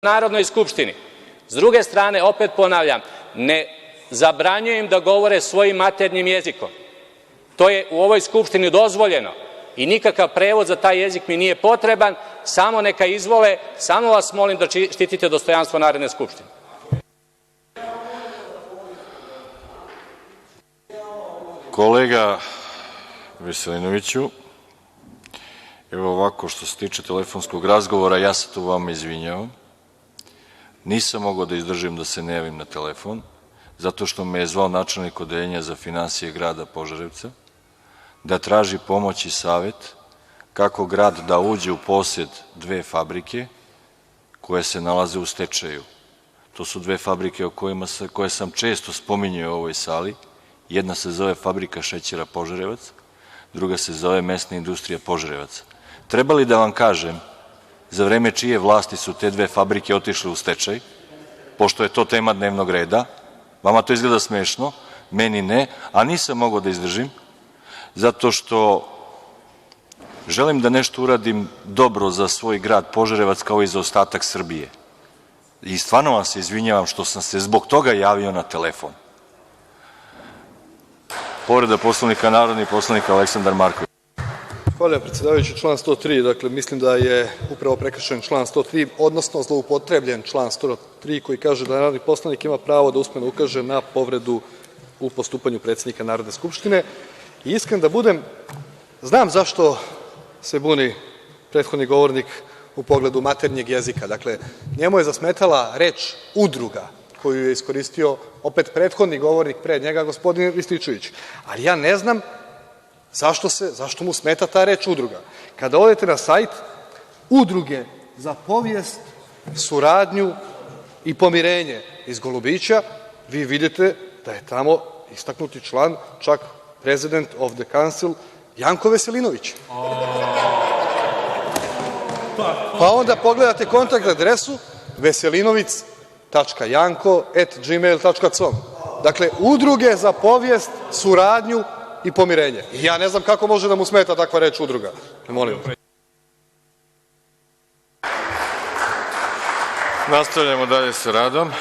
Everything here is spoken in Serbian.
Narodnoj skupštini. S druge strane, opet ponavljam, ne zabranjujem da govore svojim maternjim jezikom. To je u ovoj Skupštini dozvoljeno i nikakav prevod za taj jezik mi nije potreban, samo neka izvole, samo vas molim da štitite dostojanstvo Narodne skupštine. Kolega Veselinoviću, evo ovako, što se tiče telefonskog razgovora, ja se tu vama izvinjavam. Nisam mogao da izdržim da se ne javim na telefon, zato što me je zvao načelnik odeljenja za finansije grada Požarevca, da traži pomoć i savet kako grad da uđe u posed dve fabrike koje se nalaze u stečaju. To su dve fabrike koje sam često spominjao u ovoj sali. Jedna se zove Fabrika šećera Požarevac, druga se zove Mesna industrija Požarevac. Treba li da vam kažem za vreme čije vlasti su te dve fabrike otišle u stečaj, pošto je to tema dnevnog reda? Vama to izgleda smešno, meni ne, a nisam mogao da izdržim, zato što želim da nešto uradim dobro za svoj grad Požarevac, kao i za ostatak Srbije. I stvarno vam se izvinjavam što sam se zbog toga javio na telefon. Povreda Poslovnika, narodni poslanik Aleksandar Marković. Hvala, predsedavajući. Član 103. Dakle, mislim da je upravo prekršen član 103, odnosno zloupotrebljen član 103, koji kaže da narodni poslanik ima pravo da usmeno ukaže na povredu u postupanju predsednika Narodne skupštine. I iskren da budem, znam zašto se buni prethodni govornik u pogledu maternjeg jezika. Dakle, njemu je zasmetala reč udruga, koju je iskoristio opet prethodni govornik pre njega, gospodin Rističević. Ali ja ne znam zašto mu smeta ta reč udruga. Kada odete na sajt Udruge za povijest, suradnju i pomirenje iz Golubića, vi vidite da je tamo istaknuti član, čak president of the council, Janko Veselinović. Pa onda pogledate kontakt adresu veselinovic.janko@gmail.com. Dakle, Udruge za povijest, suradnju i pomirenje. I ja ne znam kako može da mu smeta takva reč udruga. Molim. Nastavljamo dalje sa radom.